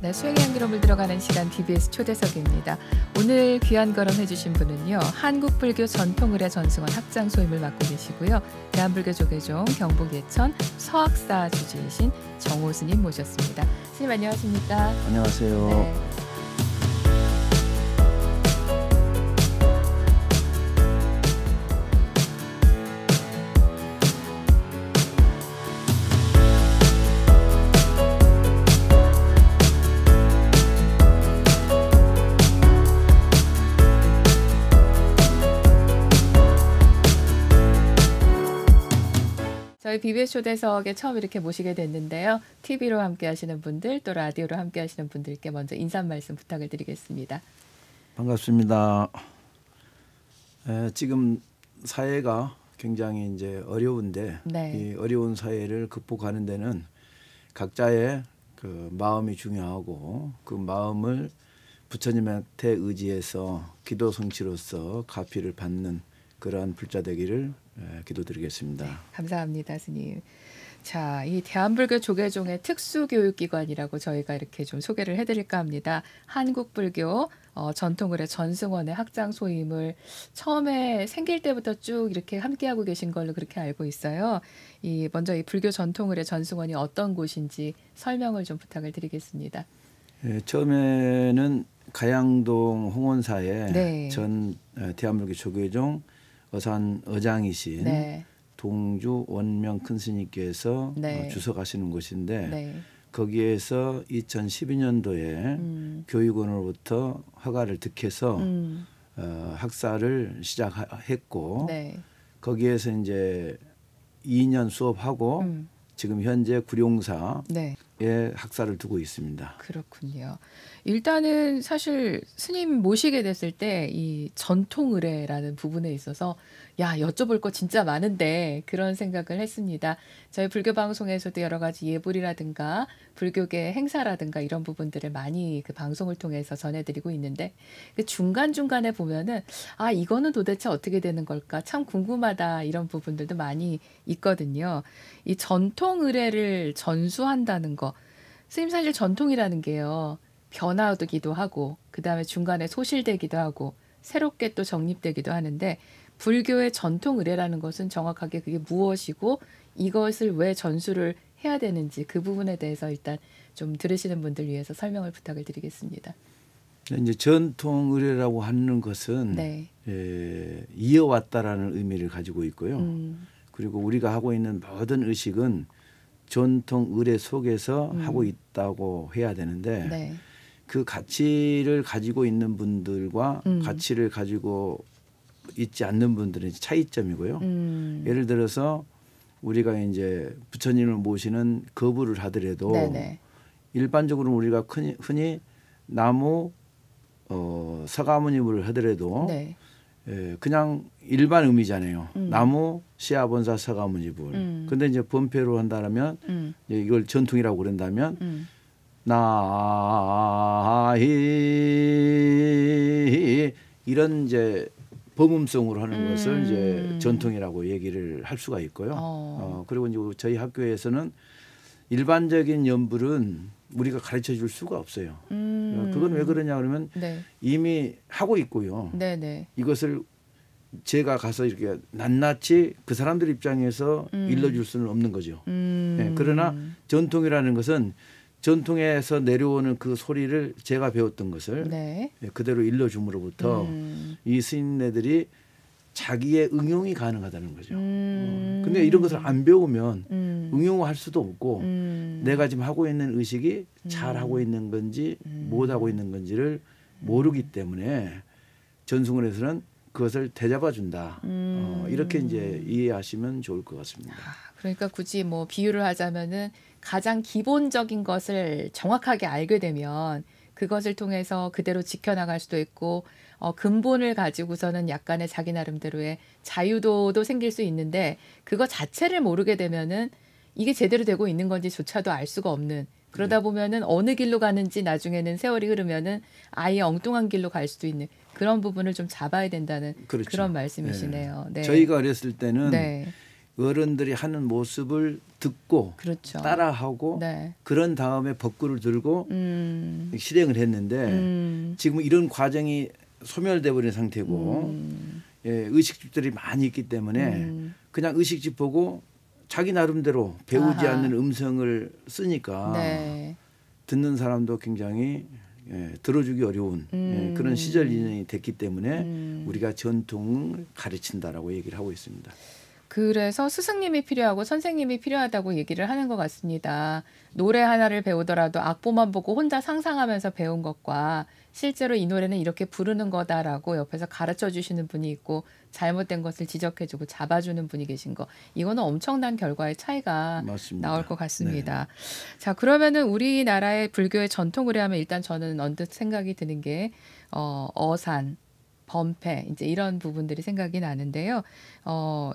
네, 수행의 향기로 들어가는 시간 TBS 초대석입니다. 오늘 귀한 거론해 주신 분은요. 한국불교 전통의례 전승원 학장 소임을 맡고 계시고요. 대한불교 조계종 경북 예천 서학사 주지이신 정호 스님 모셨습니다. 스님 안녕하십니까? 안녕하세요. 네. 저희 BBS 초대석에 처음 이렇게 모시게 됐는데요. TV로 함께 하시는 분들 또 라디오로 함께 하시는 분들께 먼저 인사 말씀 부탁을 드리겠습니다. 반갑습니다. 지금 사회가 굉장히 이제 어려운데 네. 이 어려운 사회를 극복하는 데는 각자의 그 마음이 중요하고 그 마음을 부처님한테 의지해서 기도 성취로서 가피를 받는 그러한 불자 되기를 기도드리겠습니다. 네, 감사합니다, 스님. 자, 이 대한불교 조계종의 특수교육기관이라고 저희가 이렇게 좀 소개를 해드릴까 합니다. 한국불교 전통의례 전승원의 학장 소임을 처음에 생길 때부터 쭉 이렇게 함께하고 계신 걸로 그렇게 알고 있어요. 먼저 이 불교 전통의례 전승원이 어떤 곳인지 설명을 좀 부탁을 드리겠습니다. 처음에는 가양동 홍원사에 네. 전 대한불교 조계종 어산 의장이신 네. 동주 원명 큰 스님께서 네. 주석하시는 곳인데 네. 거기에서 2012년도에 교육원으로부터 허가를 득해서 학사를 시작했고 네. 거기에서 이제 2년 수업하고 지금 현재 구룡사에 네. 학사를 두고 있습니다. 그렇군요. 일단은 사실 스님 모시게 됐을 때 이 전통의례라는 부분에 있어서 야, 여쭤볼 거 진짜 많은데 그런 생각을 했습니다. 저희 불교 방송에서도 여러 가지 예불이라든가 불교계 행사라든가 이런 부분들을 많이 그 방송을 통해서 전해드리고 있는데 그 중간중간에 보면은 아, 이거는 도대체 어떻게 되는 걸까? 참 궁금하다 이런 부분들도 많이 있거든요. 이 전통의례를 전수한다는 거. 스님 사실 전통이라는 게요. 변화되기도 하고 그다음에 중간에 소실되기도 하고 새롭게 또 정립되기도 하는데 불교의 전통 의례라는 것은 정확하게 그게 무엇이고 이것을 왜 전수를 해야 되는지 그 부분에 대해서 일단 좀 들으시는 분들 위해서 설명을 부탁을 드리겠습니다. 이제 전통 의례라고 하는 것은 네. 이어왔다라는 의미를 가지고 있고요. 그리고 우리가 하고 있는 모든 의식은 전통 의례 속에서 하고 있다고 해야 되는데 네. 그 가치를 가지고 있는 분들과 가치를 가지고 있지 않는 분들의 차이점이고요. 예를 들어서 우리가 이제 부처님을 모시는 거부를 하더라도 네네. 일반적으로 우리가 흔히 나무 서가모니불을 하더라도 네. 그냥 일반 의미잖아요. 나무 시아본사 서가모니불. 근데 이제 번패로 한다면 이걸 전통이라고 그런다면 나히 이런 이제 범음성으로 하는 것을 이제 전통이라고 얘기를 할 수가 있고요. 그리고 이제 저희 학교에서는 일반적인 연불은 우리가 가르쳐 줄 수가 없어요. 그건 왜 그러냐 그러면 네. 이미 하고 있고요. 네네. 이것을 제가 가서 이렇게 낱낱이 그 사람들 입장에서 일러줄 수는 없는 거죠. 네, 그러나 전통이라는 것은 전통에서 내려오는 그 소리를 제가 배웠던 것을 네. 그대로 일러줌으로부터 이 스님네들이 자기의 응용이 가능하다는 거죠. 근데 이런 것을 안 배우면 응용할 수도 없고 내가 지금 하고 있는 의식이 잘 하고 있는 건지 못 하고 있는 건지를 모르기 때문에 전승원에서는 그것을 대잡아 준다. 이렇게 이제 이해하시면 좋을 것 같습니다. 그러니까 굳이 뭐 비유를 하자면은 가장 기본적인 것을 정확하게 알게 되면 그것을 통해서 그대로 지켜나갈 수도 있고 근본을 가지고서는 약간의 자기 나름대로의 자유도도 생길 수 있는데 그거 자체를 모르게 되면은 이게 제대로 되고 있는 건지조차도 알 수가 없는 그러다 보면은 어느 길로 가는지 나중에는 세월이 흐르면은 아예 엉뚱한 길로 갈 수도 있는 그런 부분을 좀 잡아야 된다는 그렇죠. 그런 말씀이시네요. 네. 저희가 어렸을 때는 네. 어른들이 하는 모습을 듣고 그렇죠. 따라하고 네. 그런 다음에 법구를 들고 실행을 했는데 지금 이런 과정이 소멸돼 버린 상태고 예, 의식주들이 많이 있기 때문에 그냥 의식주 보고 자기 나름대로 배우지 않는 음성을 쓰니까 네. 듣는 사람도 굉장히 예, 들어주기 어려운 예, 그런 시절 인연이 됐기 때문에 우리가 전통을 가르친다라고 얘기를 하고 있습니다. 그래서 스승님이 필요하고 선생님이 필요하다고 얘기를 하는 것 같습니다. 노래 하나를 배우더라도 악보만 보고 혼자 상상하면서 배운 것과 실제로 이 노래는 이렇게 부르는 거다라고 옆에서 가르쳐 주시는 분이 있고 잘못된 것을 지적해주고 잡아주는 분이 계신 거. 이거는 엄청난 결과의 차이가 맞습니다. 나올 것 같습니다. 자, 그러면은 우리나라의 불교의 전통 의례하면 일단 저는 언뜻 생각이 드는 게 어산, 범패 이제 이런 부분들이 생각이 나는데요.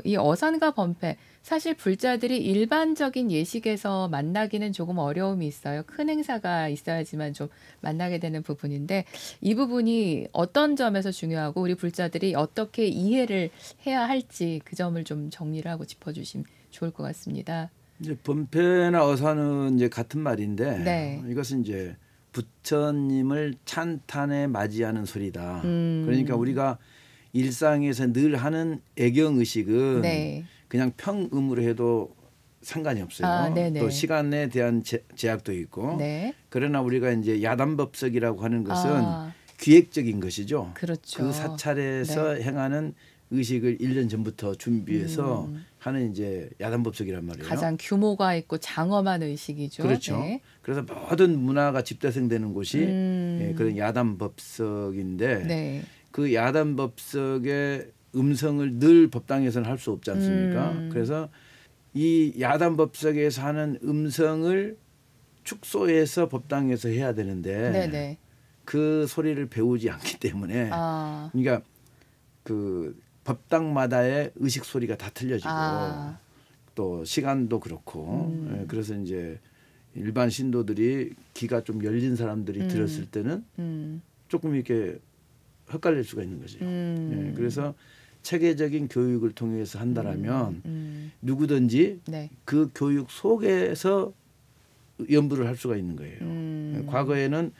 이 어산과 범패 사실 불자들이 일반적인 예식에서 만나기는 조금 어려움이 있어요. 큰 행사가 있어야지만 좀 만나게 되는 부분인데 이 부분이 어떤 점에서 중요하고 우리 불자들이 어떻게 이해를 해야 할지 그 점을 좀 정리를 하고 짚어주시면 좋을 것 같습니다. 이제 범패나 어사는 이제 같은 말인데 네. 이것은 이제 부처님을 찬탄에 맞이하는 소리다. 그러니까 우리가 일상에서 늘 하는 애경 의식은 네. 그냥 평음으로 해도 상관이 없어요. 아, 네네. 또 시간에 대한 제약도 있고. 네. 그러나 우리가 이제 야단법석이라고 하는 것은 아, 기획적인 것이죠. 그렇죠. 그 사찰에서 네. 행하는 의식을 1년 전부터 준비해서 하는 이제 야단법석이란 말이에요. 가장 규모가 있고 장엄한 의식이죠. 그렇죠. 네. 그래서 모든 문화가 집대성되는 곳이 예, 그런 야단법석인데 네. 그 야단법석의 음성을 늘 법당에서는 할 수 없지 않습니까? 그래서 이 야단법석에서 하는 음성을 축소해서 법당에서 해야 되는데 네네. 그 소리를 배우지 않기 때문에 아, 그러니까 그 법당마다의 의식 소리가 다 틀려지고 아, 또 시간도 그렇고 예, 그래서 이제 일반 신도들이 귀가 좀 열린 사람들이 들었을 때는 조금 이렇게 헷갈릴 수가 있는 거죠. 예, 그래서 체계적인 교육을 통해서 한다라면 누구든지 네. 그 교육 속에서 연부를 할 수가 있는 거예요. 예, 과거에는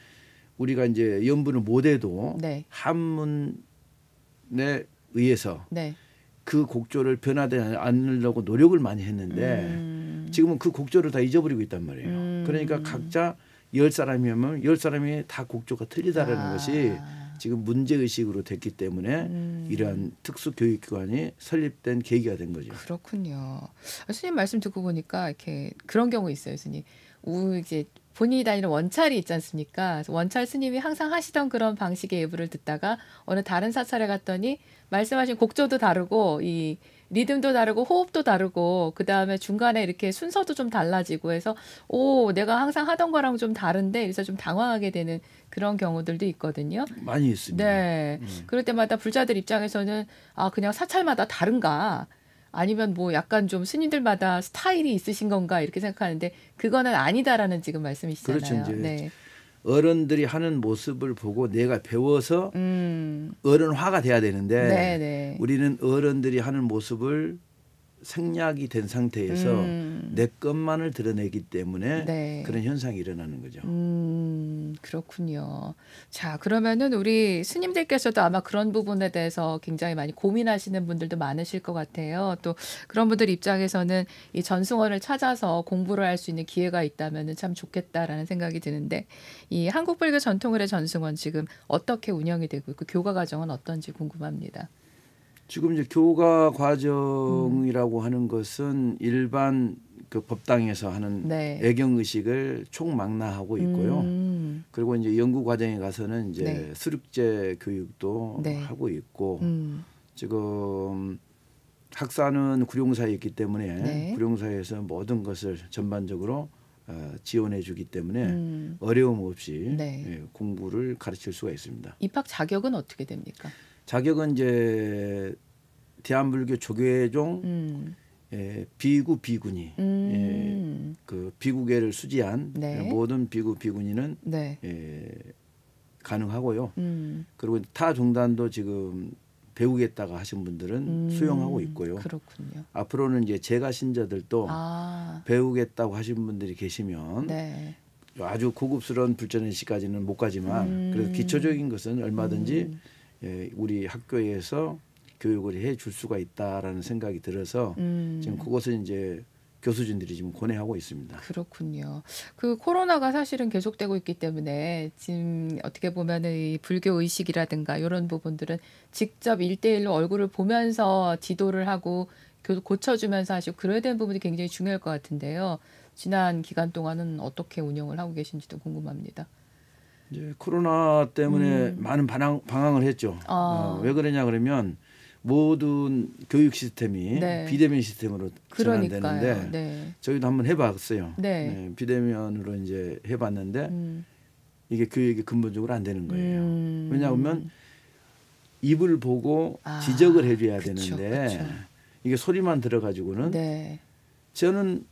우리가 이제 연부를 못해도 네. 한문에 의해서 네. 그 곡조를 변화되지 않으려고 노력을 많이 했는데 지금은 그 곡조를 다 잊어버리고 있단 말이에요. 그러니까 각자 10사람이면 10사람이 다 곡조가 틀리다라는 것이 지금 문제의식으로 됐기 때문에 이러한 특수교육기관이 설립된 계기가 된 거죠. 그렇군요. 스님 말씀 듣고 보니까 이렇게 그런 경우 있어요, 스님. 이제 본인이 다니는 원찰이 있지 않습니까? 그래서 원찰 스님이 항상 하시던 그런 방식의 예불을 듣다가 어느 다른 사찰에 갔더니 말씀하신 곡조도 다르고 이 리듬도 다르고 호흡도 다르고 그 다음에 중간에 이렇게 순서도 좀 달라지고 해서 내가 항상 하던 거랑 좀 다른데 그래서 좀 당황하게 되는 그런 경우들도 있거든요. 많이 있습니다. 네. 그럴 때마다 불자들 입장에서는 그냥 사찰마다 다른가? 아니면 뭐 약간 좀 스님들마다 스타일이 있으신 건가 이렇게 생각하는데 그거는 아니다라는 지금 말씀이시잖아요. 그렇죠. 이제 네. 어른들이 하는 모습을 보고 내가 배워서 어른화가 돼야 되는데 네네. 우리는 어른들이 하는 모습을 생략이 된 상태에서 내 것만을 드러내기 때문에 네. 그런 현상이 일어나는 거죠. 그렇군요. 자, 그러면은 우리 스님들께서도 아마 그런 부분에 대해서 굉장히 많이 고민하시는 분들도 많으실 것 같아요. 또 그런 분들 입장에서는 이 전승원을 찾아서 공부를 할 수 있는 기회가 있다면은 참 좋겠다라는 생각이 드는데 이 한국불교 전통의례 전승원 지금 어떻게 운영이 되고 있고 교과 과정은 어떤지 궁금합니다. 지금 이제 교과 과정이라고 하는 것은 일반 그 법당에서 하는 네. 애경 의식을 총망라하고 있고요. 그리고 이제 연구 과정에 가서는 이제 네. 수륙제 교육도 네. 하고 있고 지금 학사는 구룡사에 있기 때문에 네. 구룡사에서 모든 것을 전반적으로 지원해 주기 때문에 어려움 없이 네. 예, 공부를 가르칠 수가 있습니다. 입학 자격은 어떻게 됩니까? 자격은 이제 대한불교 조계종 비구 비구니 그 비구계를 수지한 네. 모든 비구 비구니는 네. 가능하고요. 그리고 타 종단도 지금 배우겠다고 하신 분들은 수용하고 있고요. 그렇군요. 앞으로는 이제 제가 신자들도 배우겠다고 하신 분들이 계시면 네. 아주 고급스러운 불전의식까지는 못 가지만 그래서 기초적인 것은 얼마든지 우리 학교에서 교육을 해줄 수가 있다라는 생각이 들어서 지금 그것을 이제 교수진들이 지금 권해하고 있습니다. 그렇군요. 그 코로나가 사실은 계속되고 있기 때문에 지금 어떻게 보면은 이 불교 의식이라든가 이런 부분들은 직접 1대1로 얼굴을 보면서 지도를 하고 고쳐주면서 하시고 그래야 되는 부분이 굉장히 중요할 것 같은데요. 지난 기간 동안은 어떻게 운영을 하고 계신지도 궁금합니다. 이제 코로나 때문에 많은 방황을 했죠. 왜 그러냐 그러면 모든 교육 시스템이 네. 비대면 시스템으로 그러니까요. 전환되는데 네. 저희도 한번 해봤어요. 네. 네, 비대면으로 이제 해봤는데 이게 교육이 근본적으로 안 되는 거예요. 왜냐하면 입을 보고 지적을 해줘야 되는데 그쵸. 이게 소리만 들어가지고는 네. 저는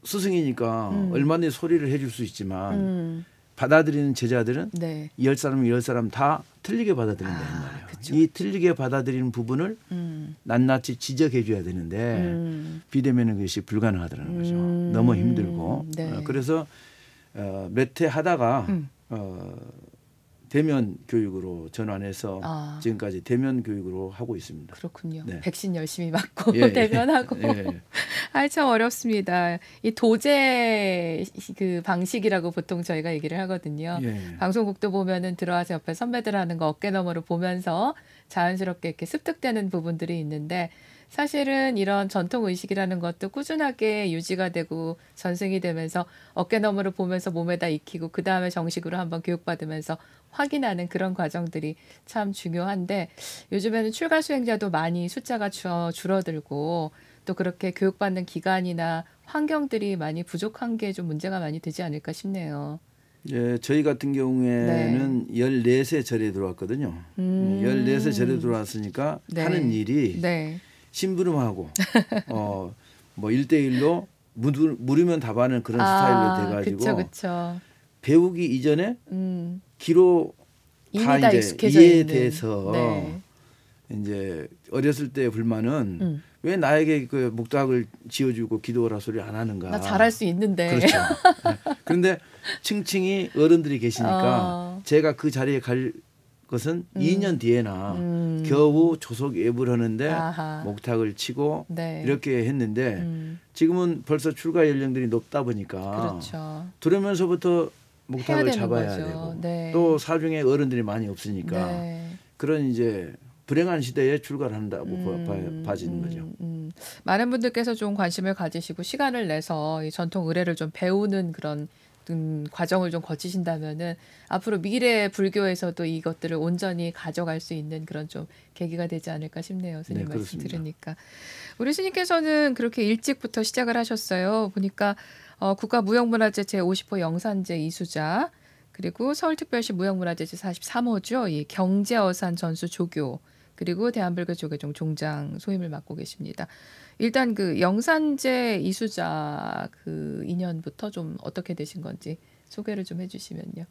스승이니까 얼마든지 소리를 해줄 수 있지만 받아들이는 제자들은 네. 10사람 10사람 다 틀리게 받아들인다 이 말이에요. 그쵸. 이 틀리게 받아들이는 부분을 낱낱이 지적해 줘야 되는데 비대면은 그것이 불가능하더라는 거죠. 너무 힘들고. 네. 그래서 몇 해 하다가 대면 교육으로 전환해서 지금까지 대면 교육으로 하고 있습니다. 그렇군요. 네. 백신 열심히 맞고 예, 대면하고. 예. 참 어렵습니다. 이 도제 그 방식이라고 보통 저희가 얘기를 하거든요. 예. 방송국도 보면은 들어와서 옆에 선배들 하는 거 어깨너머로 보면서 자연스럽게 이렇게 습득되는 부분들이 있는데 사실은 이런 전통 의식이라는 것도 꾸준하게 유지가 되고 전승이 되면서 어깨너머로 보면서 몸에다 익히고 그 다음에 정식으로 한번 교육받으면서 확인하는 그런 과정들이 참 중요한데 요즘에는 출가 수행자도 많이 숫자가 줄어들고 또 그렇게 교육받는 기간이나 환경들이 많이 부족한 게 좀 문제가 많이 되지 않을까 싶네요. 예, 저희 같은 경우에는 14세 절에 들어왔거든요. 14세 절에 들어왔으니까 네. 하는 일이 네. 심부름하고 뭐 1대1로 물으면 답하는 그런 스타일로 돼가지고 그쵸. 배우기 이전에 귀로 이미 다 다 이제 익숙해져 이해돼서 네. 이제 어렸을 때 불만은 왜 나에게 그 목탁을 지어주고 기도하라 소리 안 하는가? 나 잘할 수 있는데. 그렇죠. 네. 그런데 층층이 어른들이 계시니까 제가 그 자리에 갈 것은 2년 뒤에나 겨우 조속 예불 하는데 목탁을 치고 네. 이렇게 했는데 지금은 벌써 출가 연령들이 높다 보니까 그렇죠. 들으면서부터 목탁을 잡아야 거죠. 되고 네. 또 사중에 어른들이 많이 없으니까 네. 그런 이제 불행한 시대에 출가를 한다고 봐지는 거죠. 많은 분들께서 좀 관심을 가지시고 시간을 내서 이 전통 의례를 좀 배우는 그런 과정을 좀 거치신다면은 앞으로 미래 불교에서도 이것들을 온전히 가져갈 수 있는 그런 좀 계기가 되지 않을까 싶네요. 스님 네, 말씀 그렇습니다. 들으니까. 우리 스님께서는 그렇게 일찍부터 시작을 하셨어요. 보니까 국가무형문화재 제50호 영산제 이수자 그리고 서울특별시 무형문화재 제43호죠. 이 경제어산 전수 조교 그리고 대한불교 조계종 종장 소임을 맡고 계십니다. 일단 그 영산제 이수자 그 인연부터 좀 어떻게 되신 건지 소개를 좀 해주시면요.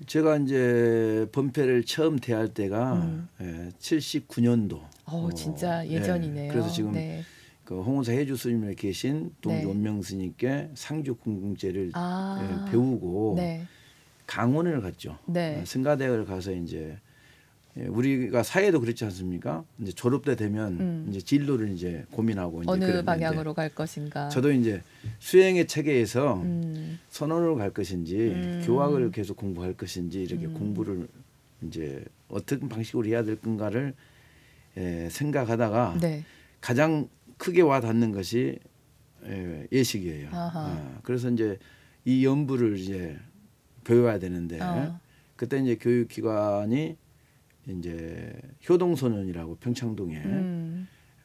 제가 이제 법회를 처음 대할 때가 79년도. 진짜 예전이네요. 그래서 지금 네. 그 홍은사 해주 스님에 계신 동원명 스님께 상주궁궁제를 배우고 네. 강원을 갔죠. 네. 승가대학을 가서 이제 우리가 사회도 그렇지 않습니까? 이제 졸업 때 되면 이제 진로를 이제 고민하고 이제 어느 방향으로 갈 것인가. 저도 이제 수행의 체계에서 선언으로 갈 것인지 교학을 계속 공부할 것인지 이렇게 공부를 이제 어떤 방식으로 해야 될 건가를 생각하다가 네. 가장 크게 와 닿는 것이 예식이에요. 그래서 이제 이 연부를 이제 배워야 되는데 그때 이제 교육기관이 이제 효동소년이라고 평창동에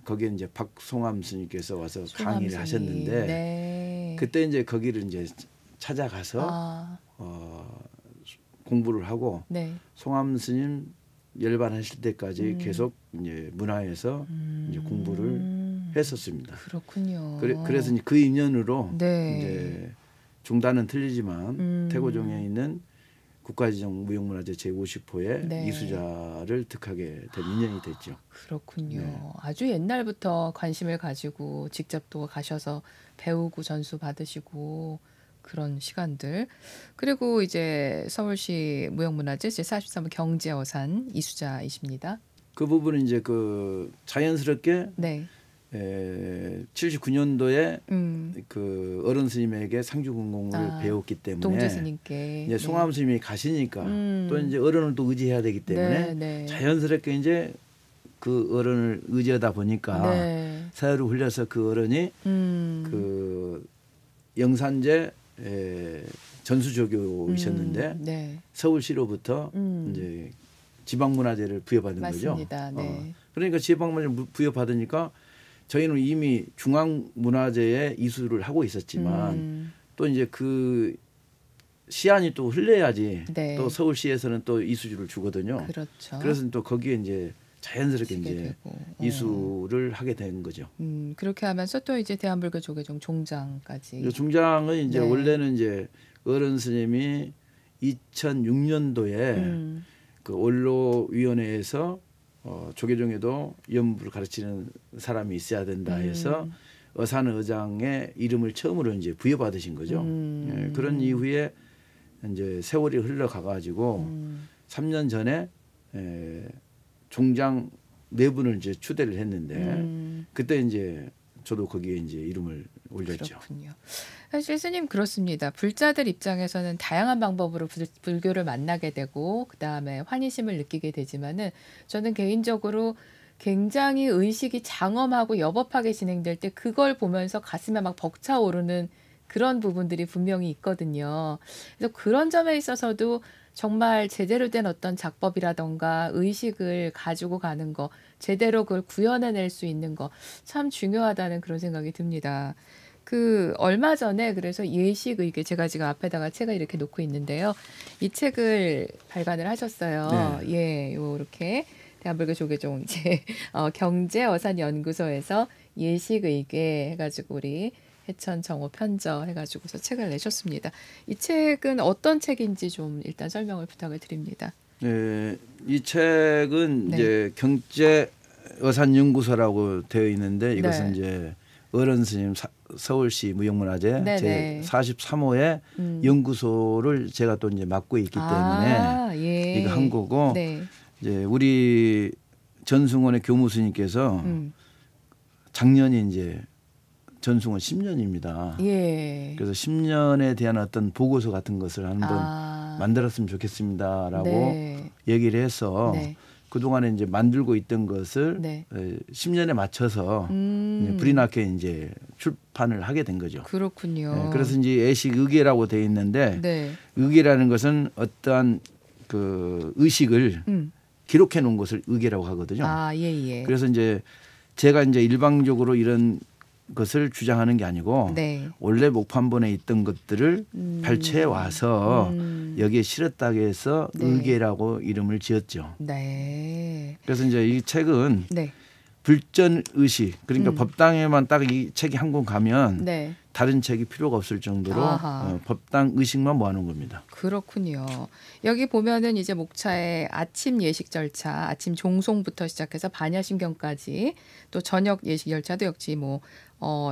거기에 이제 박송암 스님께서 와서 강의를 하셨는데 네. 그때 이제 거기를 이제 찾아가서 공부를 하고 네. 송암 스님 열반하실 때까지 계속 이제 문화에서 이제 공부를 했었습니다. 그렇군요. 그래서 이제 그 인연으로 네. 이제 중단은 틀리지만 태고종에 있는 국가지정 무형문화재 제50호의 네. 이수자를 득하게 된 인연이 됐죠. 그렇군요. 네. 아주 옛날부터 관심을 가지고 직접 또 가셔서 배우고 전수 받으시고 그런 시간들. 그리고 이제 서울시 무형문화재 제43호 경제어산 이수자이십니다. 그 부분은 이제 그 자연스럽게 네. 79년도에 그 어른 스님에게 상주공공을 배웠기 때문에 동재 스님께 이제 송암 스님이 가시니까 또 이제 어른을 또 의지해야 되기 때문에 네. 자연스럽게 이제 그 어른을 의지하다 보니까 네. 사회를 흘려서 그 어른이 그 영산제 전수조교이셨는데 네. 서울시로부터 이제 지방문화재를 부여받은 맞습니다. 거죠. 네. 그러니까 지방문화재를 부여받으니까 저희는 이미 중앙문화재에 이수를 하고 있었지만 또 이제 그 시안이 또 흘러야지 네. 또 서울시에서는 또 이수주를 주거든요. 그렇죠. 그래서 또 거기에 이제 자연스럽게 이제 되고. 이수를 하게 된 거죠. 그렇게 하면서 또 이제 대한불교 조계종 종장까지. 종장은 이제 네. 원래는 이제 어른 스님이 2006년도에 그 원로위원회에서 조계종에도 연부를 가르치는 사람이 있어야 된다 해서 어산 의장의 이름을 처음으로 이제 부여받으신 거죠. 예, 그런 이후에 이제 세월이 흘러가가지고 3년 전에 종장 네 분을 이제 추대를 했는데 그때 이제 저도 거기에 이제 이름을 올렸죠. 그렇군요. 사실 스님 그렇습니다. 불자들 입장에서는 다양한 방법으로 불교를 만나게 되고 그 다음에 환희심을 느끼게 되지만은 저는 개인적으로 굉장히 의식이 장엄하고 여법하게 진행될 때 그걸 보면서 가슴에 막 벅차오르는 그런 부분들이 분명히 있거든요. 그래서 그런 점에 있어서도 정말 제대로 된 어떤 작법이라던가 의식을 가지고 가는 거, 제대로 그걸 구현해낼 수 있는 거 참 중요하다는 그런 생각이 듭니다. 그 얼마 전에 그래서 예식의계 제가 지금 앞에다가 책을 이렇게 놓고 있는데요. 이 책을 발간을 하셨어요. 네. 예, 요렇게 대한불교 조계종 이제 경제어산연구소에서 예식의계 해가지고 우리 해천 정호 편저 해가지고서 책을 내셨습니다. 이 책은 어떤 책인지 좀 일단 설명을 부탁을 드립니다. 네, 이 책은 네. 이제 경제어산연구소라고 되어 있는데 이것은 네. 이제 어른 스님 서울시 무형문화재 네네. 제 43호의 연구소를 제가 또 이제 맡고 있기 때문에 예. 이거 한 거고 네. 이제 우리 전승원의 교무 스님께서 작년이 이제 전승원 10년입니다. 예. 그래서 10년에 대한 어떤 보고서 같은 것을 한번 만들었으면 좋겠습니다라고 네. 얘기를 해서 네. 그동안에 이제 만들고 있던 것을 네. 10년에 맞춰서 이제 불이 나게 이제 출판을 하게 된 거죠. 그렇군요. 네, 그래서 이제 애식 의계라고 되어 있는데 네. 의계라는 것은 어떠한 그 의식을 기록해 놓은 것을 의계라고 하거든요. 예. 그래서 이제 제가 이제 일방적으로 이런 것을 주장하는 게 아니고 네. 원래 목판본에 있던 것들을 발췌해 와서 여기에 실었다고 해서 네. 의계라고 이름을 지었죠. 네. 그래서 이제 이 책은 네. 불전 의식 그러니까 법당에만 딱 이 책이 한 권 가면 네. 다른 책이 필요가 없을 정도로 법당 의식만 모아놓은 겁니다. 그렇군요. 여기 보면은 이제 목차에 아침 예식 절차, 아침 종송부터 시작해서 반야심경까지 또 저녁 예식 절차도 역시 뭐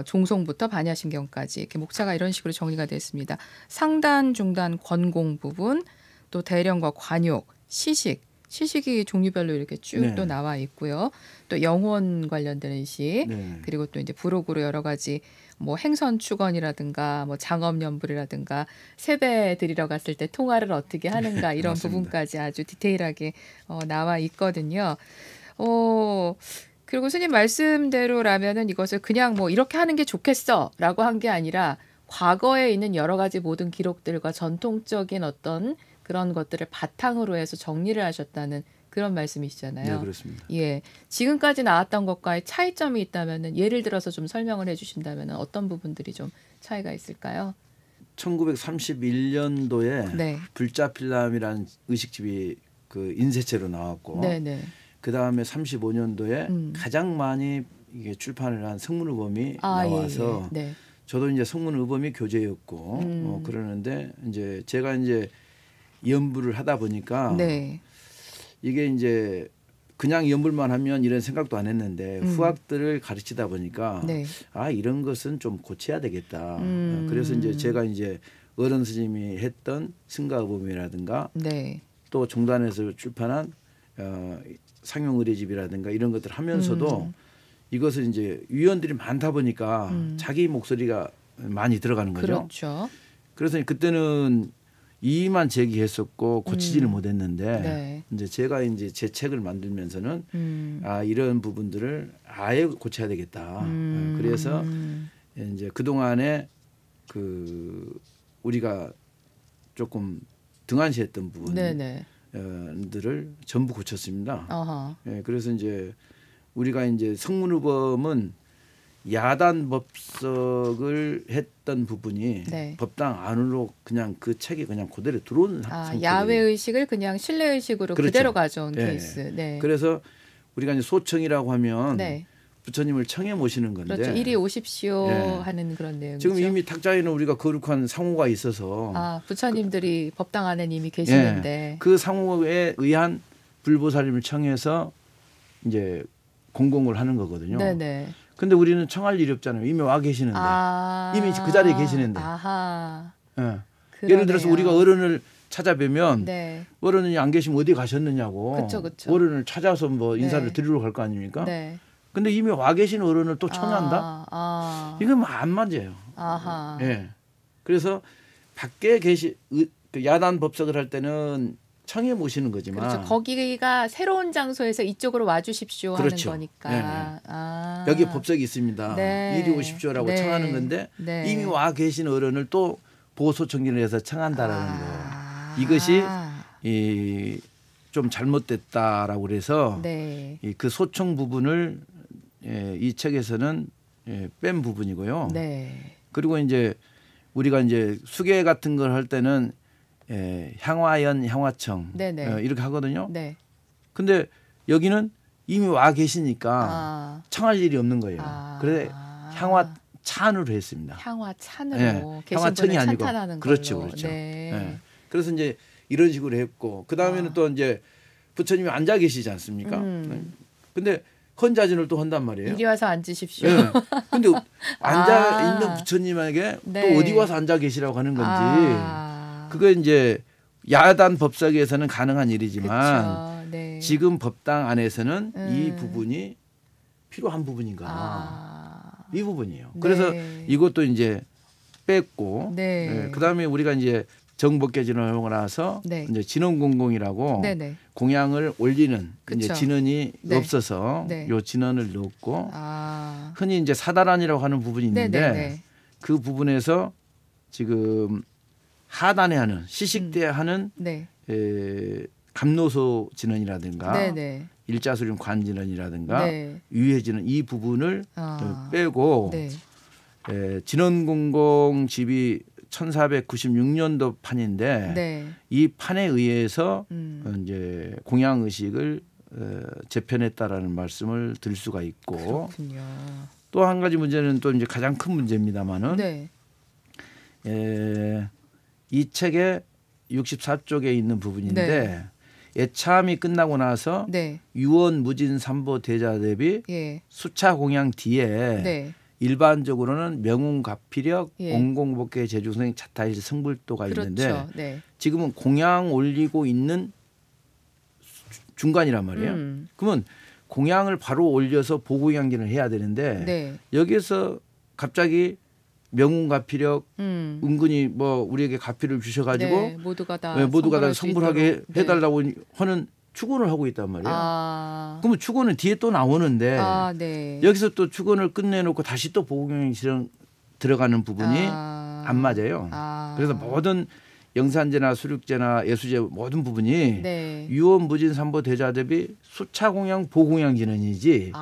종송부터 반야심경까지 이렇게 목차가 이런 식으로 정리가 되어 있습니다. 상단, 중단, 권공 부분, 또 대령과 관욕, 시식이 종류별로 이렇게 쭉 또 나와 있고요. 또 영혼 관련되는 시, 그리고 또 이제 부록으로 여러 가지 뭐 행선 축원이라든가 뭐 장엄연불이라든가 세배 드리러 갔을 때 통화를 어떻게 하는가 이런 부분까지 아주 디테일하게 나와 있거든요. 그리고 스님 말씀대로라면은 이것을 그냥 뭐 이렇게 하는 게 좋겠어라고 한 게 아니라 과거에 있는 여러 가지 모든 기록들과 전통적인 어떤 그런 것들을 바탕으로 해서 정리를 하셨다는 그런 말씀이시잖아요. 네, 그렇습니다. 예, 지금까지 나왔던 것과의 차이점이 있다면은 예를 들어서 좀 설명을 해주신다면은 어떤 부분들이 좀 차이가 있을까요? 1931년도에 네. 불자필람이라는 의식집이 그 인쇄체로 나왔고, 네네. 그 다음에 35년도에 가장 많이 이게 출판을 한 성문의범이 나와서 예. 네. 저도 이제 성문의범이 교재였고 그러는데 이제 제가 이제 연불을 하다 보니까 네. 이게 이제 그냥 연불만 하면 이런 생각도 안 했는데 후학들을 가르치다 보니까 네. 아 이런 것은 좀 고쳐야 되겠다. 그래서 이제 제가 이제 어른 스님이 했던 승가의범이라든가 네. 또 종단에서 출판한 상용의례집이라든가 이런 것들 하면서도 이것을 이제 위원들이 많다 보니까 자기 목소리가 많이 들어가는 거죠. 그렇죠. 그래서 그때는 이의만 제기했었고 고치지를 못했는데 네. 이제 제가 이제 제 책을 만들면서는 아 이런 부분들을 아예 고쳐야 되겠다. 그래서 이제 그 동안에 그 우리가 조금 등한시했던 부분들을 전부 고쳤습니다. 예, 그래서 이제 우리가 이제 성문의범은 야단 법석을 했던 부분이 네. 법당 안으로 그냥 그 책이 그냥 그대로 들어오는 상태예요. 야외 의식을 그냥 실내 의식으로 그렇죠. 그대로 가져온 네. 케이스. 네. 그래서 우리가 이제 소청이라고 하면 네. 부처님을 청해 모시는 건데 그렇죠. 이리 오십시오 네. 하는 그런 내용이죠. 지금 이미 탁자에는 우리가 거룩한 상호가 있어서 부처님들이 법당 안에 이미 계시는데 그 상호에 의한 불보살님을 청해서 이제 공공을 하는 거거든요. 네네. 근데 우리는 청할 일이 없잖아요. 이미 와 계시는데. 이미 그 자리에 계시는데. 예. 예를 들어서 우리가 어른을 찾아뵈면 네. 어른이 안 계시면 어디 가셨느냐고. 그쵸, 그쵸. 어른을 찾아서 뭐 인사를 네. 드리러 갈 거 아닙니까? 네. 근데 이미 와 계신 어른을 또 청한다? 이건 뭐 안 맞아요. 예. 그래서 밖에 그 야단 법석을 할 때는 청해 모시는 거지만 그렇죠. 거기가 새로운 장소에서 이쪽으로 와주십시오 그렇죠. 하는 거니까. 여기 법석이 있습니다. 네. 이리 오십시오라고 네. 청하는 건데 네. 이미 와 계신 어른을 또 보호소청기를 해서 청한다라는 거. 이것이 좀 잘못됐다라고 그래서 네. 그 소청 부분을 이 책에서는 뺀 부분이고요. 네. 그리고 이제 우리가 이제 수계 같은 걸 할 때는 향화연 향화청 이렇게 하거든요. 네. 근데 여기는 이미 와 계시니까 청할 일이 없는 거예요. 그래 향화찬으로 했습니다. 향화찬으로 네. 향화천이 아니고 찬탄하는 그렇죠, 걸로. 그렇죠. 네. 네. 그래서 이제 이런 식으로 했고 그 다음에는 또 이제 부처님이 앉아 계시지 않습니까? 근데 헌자진을 또 한단 말이에요. 이리 와서 앉으십시오. 네. 근데 앉아 있는 부처님에게 네. 또 어디 와서 앉아 계시라고 하는 건지 그거 이제 야단 법석에서는 가능한 일이지만 네. 지금 법당 안에서는 이 부분이 필요한 부분인가 이 부분이에요. 그래서 네. 이것도 이제 뺐고 네. 그다음에 우리가 이제 정법계 진언을 하고 나서 네. 이제 진언공공이라고 네네. 공양을 올리는 이제 그쵸. 진언이 네. 없어서 네. 요 진언을 넣었고 흔히 이제 사다란이라고 하는 부분이 있는데 네네네. 그 부분에서 지금 하단에 하는 시식 때 하는 네. 감노소 진언이라든가 네네. 일자수림 관진언이라든가 네. 유해진언 이 부분을 빼고 네. 진언공공 집이 1496년도 판인데 네. 이 판에 의해서 이제 공양 의식을 재편했다라는 말씀을 드릴 수가 있고 그렇군요. 또 한 가지 문제는 또 이제 가장 큰 문제입니다만은 네. 이 책의 64쪽에 있는 부분인데 네. 예참이 끝나고 나서 네. 유원 무진 삼보 대자 대비 예. 수차 공양 뒤에 네. 일반적으로는 명운 가피력 예. 온공복계 제주성 자타일 성불도가 그렇죠. 있는데 네. 지금은 공양 올리고 있는 중간이란 말이에요. 그러면 공양을 바로 올려서 보공양진을 해야 되는데 네. 여기서 갑자기 명운 가피력 은근히 뭐 우리에게 가피를 주셔가지고 네. 모두가 다 성불하게 네. 해달라고 하는 추구를 하고 있단 말이에요. 그러면 추구는 뒤에 또 나오는데 네. 여기서 또 추구를 끝내놓고 다시 또 보공양진 들어가는 부분이 안 맞아요. 그래서 모든 영산제나 수륙제나 예수제 모든 부분이 네. 유원 무진 삼보 대자 대비 수차 공양 보공양 진언이지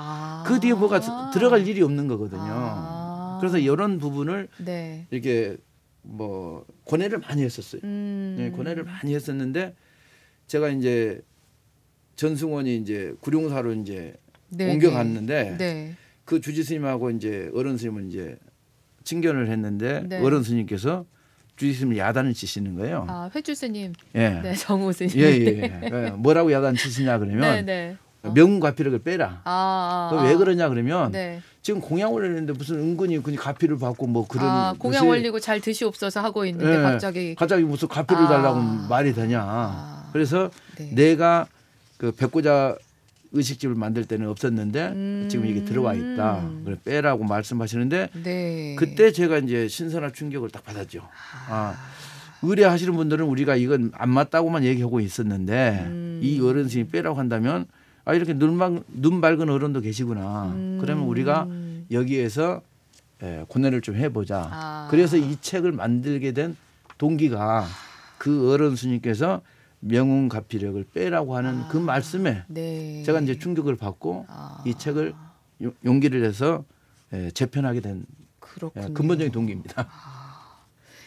그 뒤에 뭐가 들어갈 일이 없는 거거든요. 그래서 이런 부분을 네. 이렇게 뭐 권해를 많이 했었어요. 네, 권해를 많이 했었는데 제가 이제 전승원이 이제 구룡사로 이제 네. 옮겨갔는데 네. 그 주지 스님하고 이제 어른 스님을 이제 친견을 했는데 네. 어른 스님께서 주지 스님 야단을 치시는 거예요. 아, 회주 스님. 예. 네, 정우 스님. 예. 뭐라고 야단 치시냐 그러면 명운 가피력을 빼라. 왜 그러냐 그러면 지금 공양 올리는데 무슨 은근히 가피를 받고 뭐 그런 공양 올리고 잘 드시옵소서 하고 있는데 갑자기 무슨 가피를 달라고 말이 되냐. 그래서 내가 그 백고자 의식집을 만들 때는 없었는데 지금 이게 들어와 있다. 그래 빼라고 말씀하시는데 그때 제가 이제 신선한 충격을 딱 받았죠. 의뢰하시는 분들은 우리가 이건 안 맞다고만 얘기하고 있었는데 이 어른이 빼라고 한다면 이렇게 눈 밝은 어른도 계시구나. 그러면 우리가 여기에서 고뇌를 좀 해보자. 그래서 이 책을 만들게 된 동기가 그 어른 스님께서 명운가피력을 빼라고 하는 그 말씀에 제가 이제 충격을 받고 이 책을 용기를 내서 재편하게 된 근본적인 동기입니다.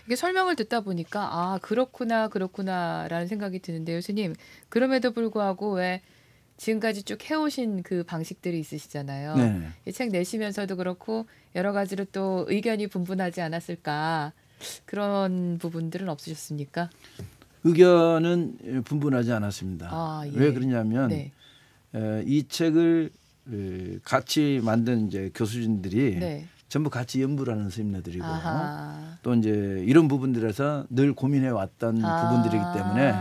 이게 설명을 듣다 보니까 그렇구나라는 생각이 드는데요, 스님. 그럼에도 불구하고 왜 지금까지 쭉 해오신 그 방식들이 있으시잖아요. 이 책 내시면서도 그렇고 여러 가지로 또 의견이 분분하지 않았을까 그런 부분들은 없으셨습니까? 의견은 분분하지 않았습니다. 왜 그러냐면 이 책을 같이 만든 이제 교수진들이 전부 같이 연구를 하는 스님네들이고 또 이제 이런 부분들에서 늘 고민해 왔던 부분들이기 때문에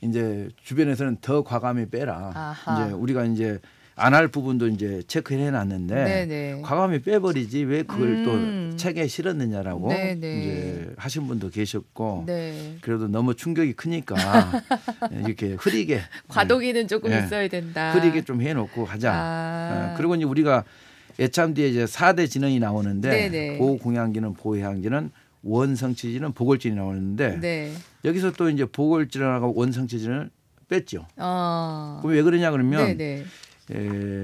이제 주변에서는 더 과감히 빼라. 이제 우리가 이제 안 할 부분도 이제 체크해 놨는데 과감히 빼버리지 왜 그걸 또 책에 실었느냐라고 이제 하신 분도 계셨고 그래도 너무 충격이 크니까 이렇게 흐리게 과도기는 조금 있어야 된다. 흐리게 좀 해놓고 하자. 그리고 이제 우리가 애참 뒤에 이제 4대 진언이 나오는데 보공양기는 보해양기는 원성치지는 보궐진이 나오는데 여기서 또 이제 보궐진하고 원성치지를 뺐죠. 그럼 왜 그러냐 그러면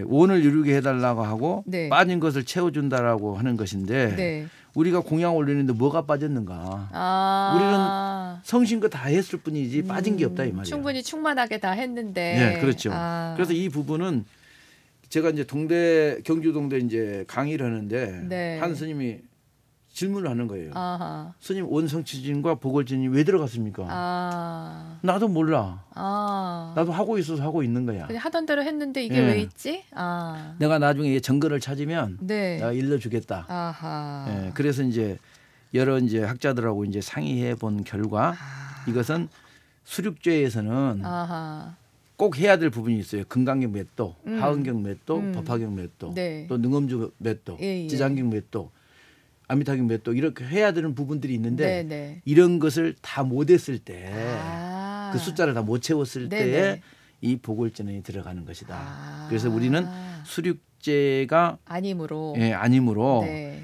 원을 이루게 해달라고 하고 빠진 것을 채워준다라고 하는 것인데 우리가 공양 올리는데 뭐가 빠졌는가? 우리는 성심껏 다 했을 뿐이지 빠진 게 없다 이 말이에요. 충분히 충만하게 다 했는데. 그렇죠. 그래서 이 부분은 제가 이제 경주 동대 이제 강의를 하는데 한 스님이 질문을 하는 거예요. 스님 원성치진과 보궐진이 왜 들어갔습니까? 나도 몰라. 나도 하고 있어서 하고 있는 거야. 그냥 하던 대로 했는데 이게 왜 있지? 내가 나중에 정거를 찾으면 내가 일러주겠다. 그래서 이제 여러 이제 학자들하고 이제 상의해 본 결과 이것은 수륙죄에서는 꼭 해야 될 부분이 있어요. 금강경 몇 도, 하은경 몇 도, 법화경 몇 도, 또 능엄주 몇 도, 지장경 몇 도. 아미타경 몇 도 이렇게 해야 되는 부분들이 있는데 이런 것을 다 못했을 때 그 숫자를 다 못 채웠을 때에 이 보궐진이 들어가는 것이다. 그래서 우리는 수륙제가 아님으로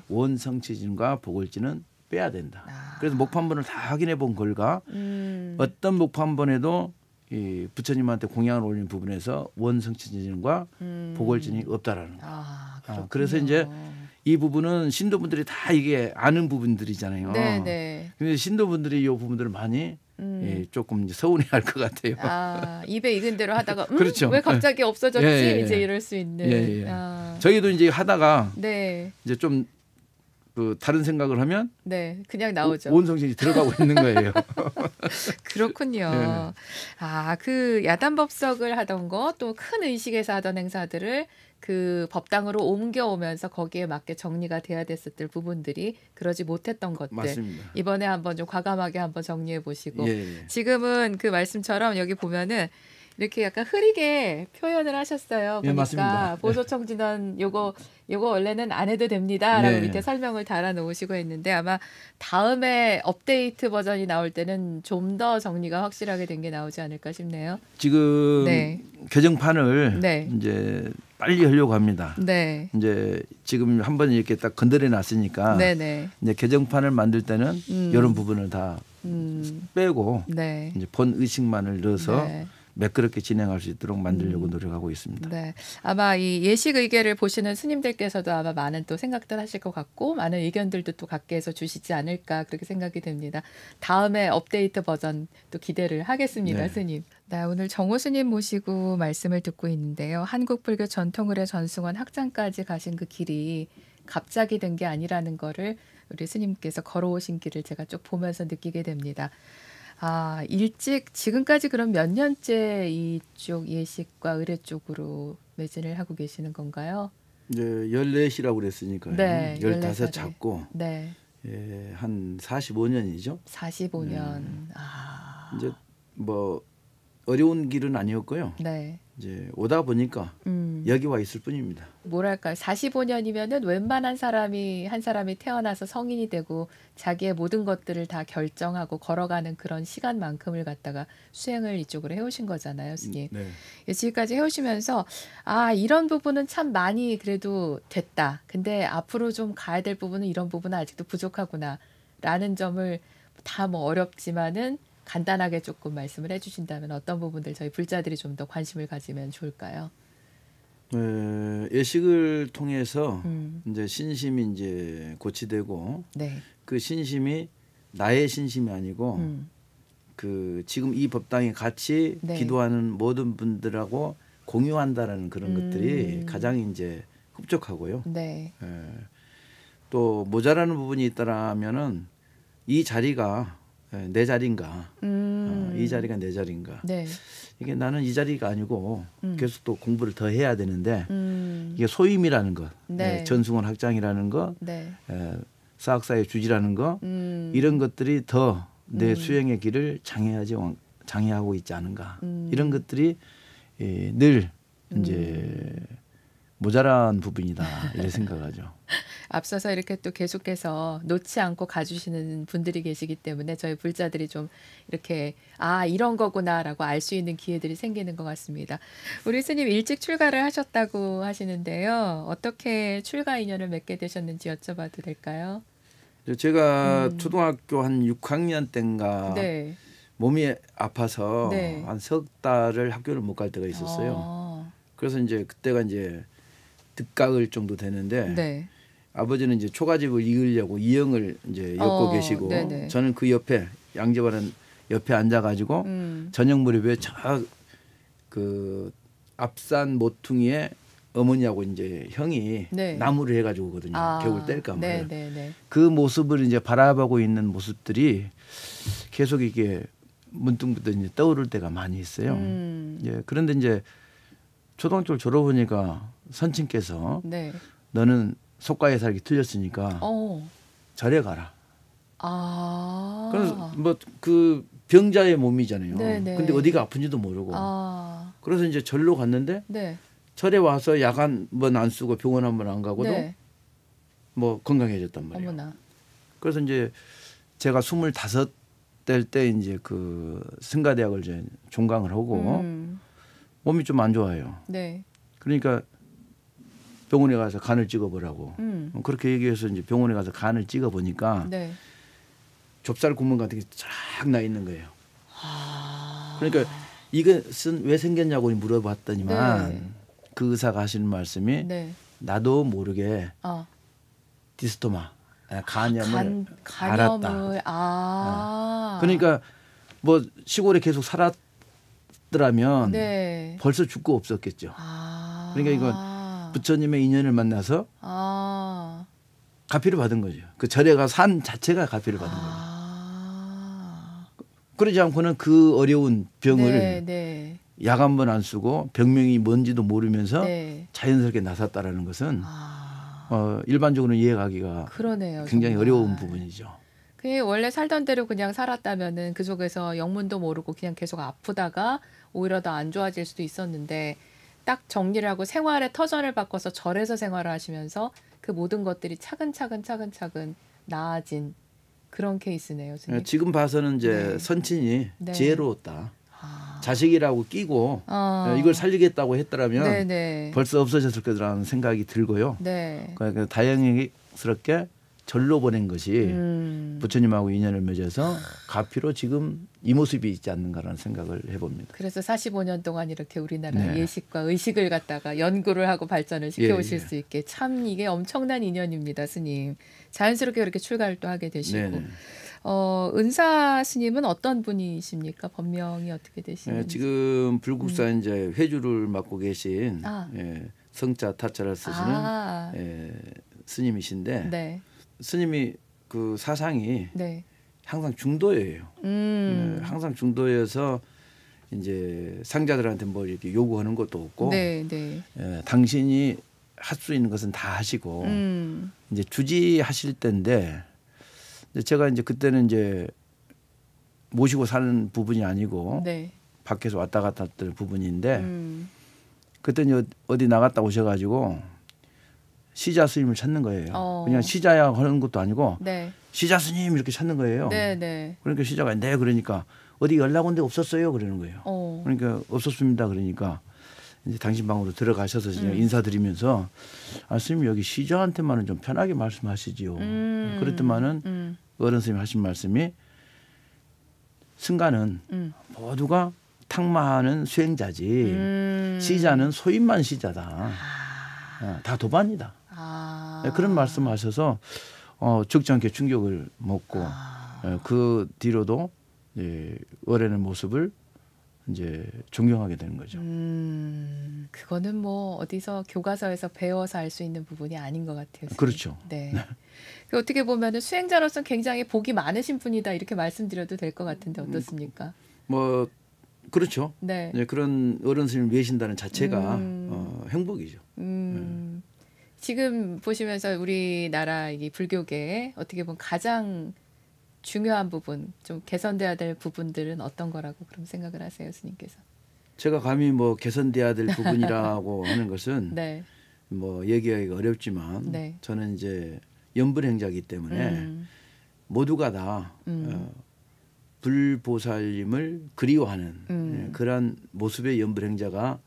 원성치진과 보궐진은 빼야 된다. 그래서 목판본을 다 확인해 본 결과 어떤 목판본에도 이 부처님한테 공양을 올린 부분에서 원성치진과 보궐진이 없다라는 거예요. 그래서 이제 이 부분은 신도분들이 다 이게 아는 부분들이잖아요. 근데 신도분들이 이 부분들을 많이 조금 이제 서운해할 것 같아요. 입에 익은 대로 하다가 그렇죠. 왜 갑자기 없어졌지? 이제 이럴 수 있는. 저희도 이제 하다가 이제 좀 그 다른 생각을 하면 그냥 나오죠. 원성진이 들어가고 있는 거예요. 그렇군요. 그 야단법석을 하던 거 또 큰 의식에서 하던 행사들을 그 법당으로 옮겨오면서 거기에 맞게 정리가 돼야 됐었을 부분들이 그러지 못했던 것들. 맞습니다. 이번에 한번 좀 과감하게 한번 정리해 보시고 지금은 그 말씀처럼 여기 보면은 이렇게 약간 흐리게 표현을 하셨어요. 보니까 맞습니다. 보조청진원 요거 원래는 안 해도 됩니다라고 밑에 설명을 달아놓으시고 했는데 아마 다음에 업데이트 버전이 나올 때는 좀 더 정리가 확실하게 된 게 나오지 않을까 싶네요. 지금 개정판을 이제 빨리 하려고 합니다. 이제 지금 한번 이렇게 딱 건드려 놨으니까 이제 개정판을 만들 때는 이런 부분을 다 빼고 이제 본 의식만을 넣어서 매끄럽게 진행할 수 있도록 만들려고 노력하고 있습니다. 아마 이 예식 의계를 보시는 스님들께서도 아마 많은 또 생각들 하실 것 같고 많은 의견들도 또 갖게 해서 주시지 않을까 그렇게 생각이 됩니다. 다음에 업데이트 버전 또 기대를 하겠습니다. 스님. 오늘 정호 스님 모시고 말씀을 듣고 있는데요. 한국불교 전통의례 전승원 학장까지 가신 그 길이 갑자기 된 게 아니라는 거를 우리 스님께서 걸어오신 길을 제가 쭉 보면서 느끼게 됩니다. 아, 일찍 지금까지 그럼 몇 년째 이쪽 예식과 의례 쪽으로 매진을 하고 계시는 건가요? 이제 14이라고 그랬으니까요. 네, 15 잡고 네. 예, 한 45년이죠. 45년. 아. 이제 뭐 어려운 길은 아니었고요. 네. 이제 오다 보니까 여기 와 있을 뿐입니다. 뭐랄까 45년이면은 웬만한 사람이 한 사람이 태어나서 성인이 되고 자기의 모든 것들을 다 결정하고 걸어가는 그런 시간만큼을 갖다가 수행을 이쪽으로 해오신 거잖아요, 스님. 네. 예, 지금까지 해오시면서 아 이런 부분은 참 많이 그래도 됐다. 근데 앞으로 좀 가야 될 부분은 이런 부분은 아직도 부족하구나라는 점을 다 뭐 어렵지만은 간단하게 조금 말씀을 해주신다면 어떤 부분들 저희 불자들이 좀 더 관심을 가지면 좋을까요? 예식을 통해서 이제 신심이 이제 고치되고 네. 그 신심이 나의 신심이 아니고 그 지금 이 법당에 같이 네. 기도하는 모든 분들하고 공유한다라는 그런 것들이 가장 이제 흡족하고요. 네. 또 모자라는 부분이 있다라면은 이 자리가 내 자리인가, 이 자리가 내 자리인가. 네. 이게 나는 이 자리가 아니고 계속 또 공부를 더 해야 되는데 이게 소임이라는 것, 네. 전승원 학장이라는 것, 네. 사학사의 주지라는 것 이런 것들이 더 내 수행의 길을 장애하고 있지 않은가. 이런 것들이 늘 이제 모자란 부분이다 이렇게 생각하죠. 앞서서 이렇게 또 계속해서 놓지 않고 가주시는 분들이 계시기 때문에 저희 불자들이 좀 이렇게 아 이런 거구나라고 알 수 있는 기회들이 생기는 것 같습니다. 우리 스님 일찍 출가를 하셨다고 하시는데요. 어떻게 출가 인연을 맺게 되셨는지 여쭤봐도 될까요? 제가 초등학교 한 6학년 때인가 네. 몸이 아파서 네. 한 석 달을 학교를 못 갈 때가 있었어요. 그래서 이제 그때가 이제 듣가을 정도 되는데 네. 아버지는 이제 초가집을 이으려고 이영을 이제 엮고 계시고 네네. 저는 그 옆에 양재바른 옆에 앉아가지고 저녁 무렵에 저 그 앞산 모퉁이에 어머니하고 이제 형이 네. 나무를 해가지고 오거든요. 벽을 뗄까 말이에요. 네네네. 그 모습을 이제 바라보고 있는 모습들이 계속 이게 문득문득 이제 떠오를 때가 많이 있어요. 예, 그런데 이제 초등학교를 졸업하니까 선친께서 네. 너는 속가에 살기 틀렸으니까 절에 가라. 아. 그래서 뭐 그 병자의 몸이잖아요. 네네. 근데 어디가 아픈지도 모르고. 그래서 이제 절로 갔는데 네. 절에 와서 약 한 번 안 쓰고 병원 한 번 안 가고도 네. 뭐 건강해졌단 말이에요. 어머나. 그래서 이제 제가 25될 때 이제 그 승가대학을 이제 종강을 하고 몸이 좀 안 좋아요. 네. 그러니까 병원에 가서 간을 찍어보라고 그렇게 얘기해서 이제 병원에 가서 간을 찍어보니까 네. 좁쌀 구멍 같은 게 쫙 나 있는 거예요. 그러니까 이것은 왜 생겼냐고 물어봤더니만 네. 그 의사가 하시는 말씀이 네. 나도 모르게 디스토마 간염을 알았다. 그러니까 뭐 시골에 계속 살았더라면 네. 벌써 죽고 없었겠죠. 그러니까 이건 부처님의 인연을 만나서 가피를 받은 거죠. 그 절에 가 산 자체가 가피를 받은 거죠. 그러지 않고는 그 어려운 병을 네. 약 한 번 안 쓰고 병명이 뭔지도 모르면서 네. 자연스럽게 나섰다라는 것은 일반적으로 이해하기가 그러네요, 굉장히 정말. 어려운 부분이죠. 그게 원래 살던 대로 그냥 살았다면은 그 속에서 영문도 모르고 그냥 계속 아프다가 오히려 더 안 좋아질 수도 있었는데 딱 정리를 하고 생활의 터전을 바꿔서 절에서 생활을 하시면서 그 모든 것들이 차근차근 나아진 그런 케이스네요, 스님. 지금 봐서는 이제 네. 선친이 네. 지혜로웠다. 자식이라고 끼고 이걸 살리겠다고 했더라면 네네. 벌써 없어졌을 거라는 생각이 들고요. 네. 그러니까 다행스럽게 절로 보낸 것이 부처님하고 인연을 맺어서 가피로 지금 이 모습이 있지 않는가라는 생각을 해봅니다. 그래서 45년 동안 이렇게 우리나라 네. 예식과 의식을 갖다가 연구를 하고 발전을 시켜오실 예. 수 있게 참 이게 엄청난 인연입니다, 스님. 자연스럽게 그렇게 출가를 또 하게 되시고. 네네. 은사 스님은 어떤 분이십니까? 법명이 어떻게 되시는지. 지금 불국사 이제 회주를 맡고 계신 성자 타차를 쓰시는 스님이신데 네. 스님이 그 사상이 네. 항상 중도예요. 네, 항상 중도여서 이제 상자들한테 뭐 이렇게 요구하는 것도 없고, 네, 네. 당신이 할 수 있는 것은 다 하시고 이제 주지하실 때인데, 제가 이제 그때는 이제 모시고 사는 부분이 아니고 네. 밖에서 왔다 갔다 했던 부분인데, 그때는 어디 나갔다 오셔가지고 시자 스님을 찾는 거예요. 그냥 시자야 하는 것도 아니고 네. 시자 스님 이렇게 찾는 거예요. 네, 네. 그러니까 시자가 네 그러니까 어디 연락 온 데 없었어요 그러는 거예요. 그러니까 없었습니다 그러니까 이제 당신 방으로 들어가셔서 인사드리면서 아 스님 여기 시자한테만은 좀 편하게 말씀하시지요. 그랬더만은 어른 스님 하신 말씀이 승가는 모두가 탕마하는 수행자지 시자는 소인만 시자다. 다 도반이다. 그런 말씀하셔서 적지 않게 충격을 먹고 그 뒤로도 어른의 모습을 이제 존경하게 되는 거죠. 그거는 뭐 어디서 교과서에서 배워서 알 수 있는 부분이 아닌 것 같아요. 선생님. 그렇죠. 네. 어떻게 보면은 수행자로서 굉장히 복이 많으신 분이다 이렇게 말씀드려도 될 것 같은데 어떻습니까? 뭐 그렇죠. 네. 그런 어른 스님을 계신다는 자체가 행복이죠. 지금 보시면서 우리나라 이 불교계에 어떻게 보면 가장 중요한 부분, 좀 개선돼야 될 부분들은 어떤 거라고 그럼 생각을 하세요, 스님께서? 제가 감히 뭐 개선돼야 될 부분이라고 하는 것은 네. 뭐 얘기하기가 어렵지만 네. 저는 이제 연불행자이기 때문에 모두가 다 불보살님을 그리워하는 그런 모습의 연불행자가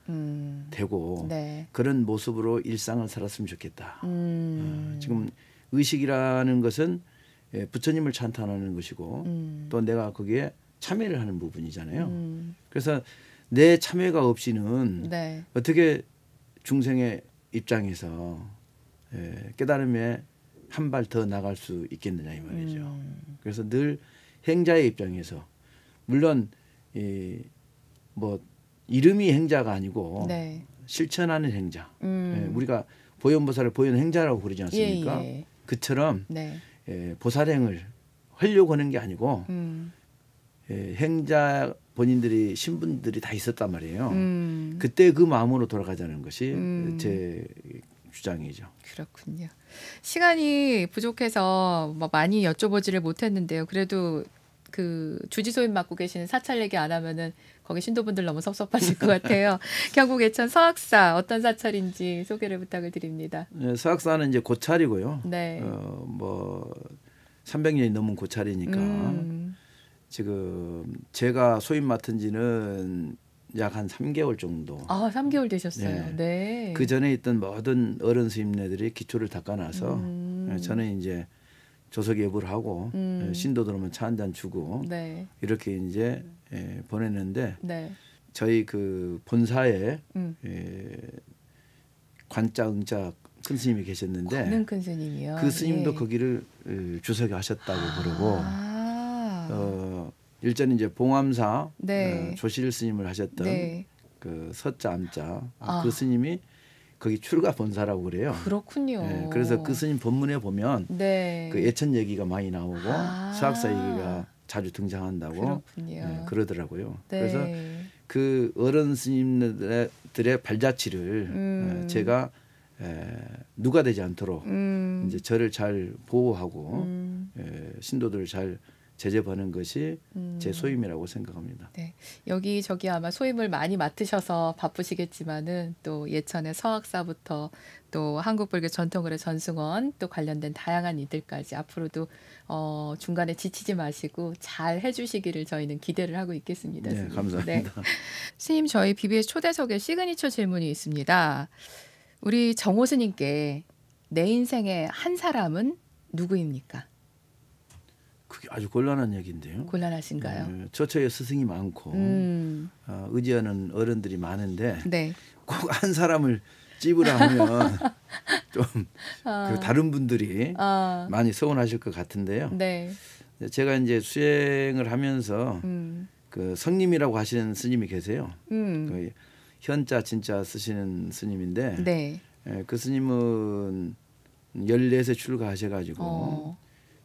되고 네. 그런 모습으로 일상을 살았으면 좋겠다. 지금 의식이라는 것은 부처님을 찬탄하는 것이고 또 내가 거기에 참여를 하는 부분이잖아요. 그래서 내 참여가 없이는 네. 어떻게 중생의 입장에서 깨달음에 한 발 더 나갈 수 있겠느냐 이 말이죠. 그래서 늘 행자의 입장에서 물론 뭐 이름이 행자가 아니고 네. 실천하는 행자. 우리가 보현보살을 보현 행자라고 부르지 않습니까? 예. 그처럼 네. 보살행을 하려고 하는 게 아니고 행자 본인들이 신분들이 다 있었단 말이에요. 그때 그 마음으로 돌아가자는 것이 제 주장이죠. 그렇군요. 시간이 부족해서 뭐 많이 여쭤보지를 못했는데요. 그래도 그 주지소임 맡고 계시는 사찰 얘기 안 하면은 거기 신도분들 너무 섭섭하실 것 같아요. 경북 예천 서학사 어떤 사찰인지 소개를 부탁을 드립니다. 서학사는 이제 고찰이고요. 네. 뭐 300년이 넘은 고찰이니까 지금 제가 소임 맡은 지는 약 한 3개월 정도. 아, 3개월 되셨어요. 네. 그 전에 있던 모든 어른 스님네들이 기초를 닦아놔서 저는 이제 조석 예불 하고 신도들 오면 차 한 잔 주고 네. 이렇게 이제 보냈는데 네. 저희 그 본사에 관자 응자 큰 스님이 계셨는데 관은 큰 스님이요. 그 스님도 예. 거기를 주석에 하셨다고 그러고 일전에 이제 봉암사 네. 조실 스님을 하셨던 네. 그 서자 암자 그 스님이 거기 출가 본사라고 그래요. 그렇군요. 그래서 그 스님 본문에 보면 네. 그 예천 얘기가 많이 나오고 서학사 얘기가 자주 등장한다고 그러더라고요. 네. 그래서 그 어른 스님들의 발자취를 제가 누가 되지 않도록 이제 저를 잘 보호하고 신도들을 잘 제접하는 것이 제 소임이라고 생각합니다. 네, 여기저기 아마 소임을 많이 맡으셔서 바쁘시겠지만은 또 예천의 서학사부터 또 한국불교 전통의례 전승원 또 관련된 다양한 이들까지 앞으로도 중간에 지치지 마시고 잘 해주시기를 저희는 기대를 하고 있겠습니다. 네, 감사합니다. 네. 스님 저희 BBS 초대석에 시그니처 질문이 있습니다. 우리 정호 스님께 내 인생의 한 사람은 누구입니까? 그게 아주 곤란한 얘기인데요. 곤란하신가요? 저처에 스승이 많고 의지하는 어른들이 많은데 네. 꼭 한 사람을 찝으라 하면 좀 그 다른 분들이 많이 서운하실 것 같은데요. 네. 제가 이제 수행을 하면서 그 성님이라고 하시는 스님이 계세요. 그 현자 진짜 쓰시는 스님인데 네. 그 스님은 14세 출가하셔가지고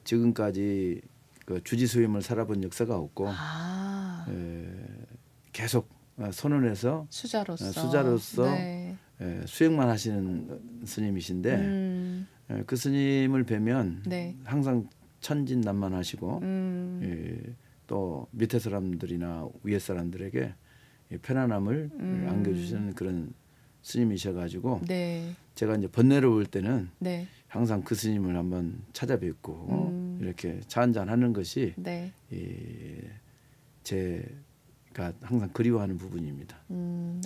지금까지 그 주지수임을 살아본 역사가 없고 계속 선언해서 수자로서 네. 수행만 하시는 스님이신데 그 스님을 뵈면 네. 항상 천진난만하시고 또 밑에 사람들이나 위에 사람들에게 편안함을 안겨주시는 그런 스님이셔가지고 네. 제가 이제 번뇌로울 때는 네. 항상 그 스님을 한번 찾아뵙고 이렇게 차 한잔 하는 것이 네. 제가 항상 그리워하는 부분입니다.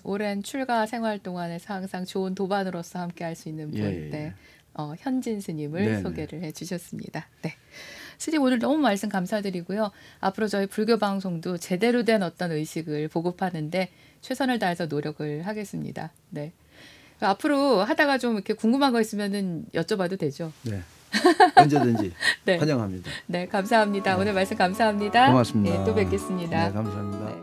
오랜 출가 생활 동안에서 항상 좋은 도반으로서 함께 할 수 있는 분, 네. 현진 스님을 네네. 소개를 해주셨습니다. 네. 스님 오늘 너무 말씀 감사드리고요. 앞으로 저희 불교 방송도 제대로 된 어떤 의식을 보급하는데 최선을 다해서 노력을 하겠습니다. 네. 앞으로 하다가 좀 이렇게 궁금한 거 있으면은 여쭤봐도 되죠? 네. 언제든지 네. 환영합니다. 네, 감사합니다. 오늘 말씀 감사합니다. 고맙습니다. 네, 또 뵙겠습니다. 네, 감사합니다. 네.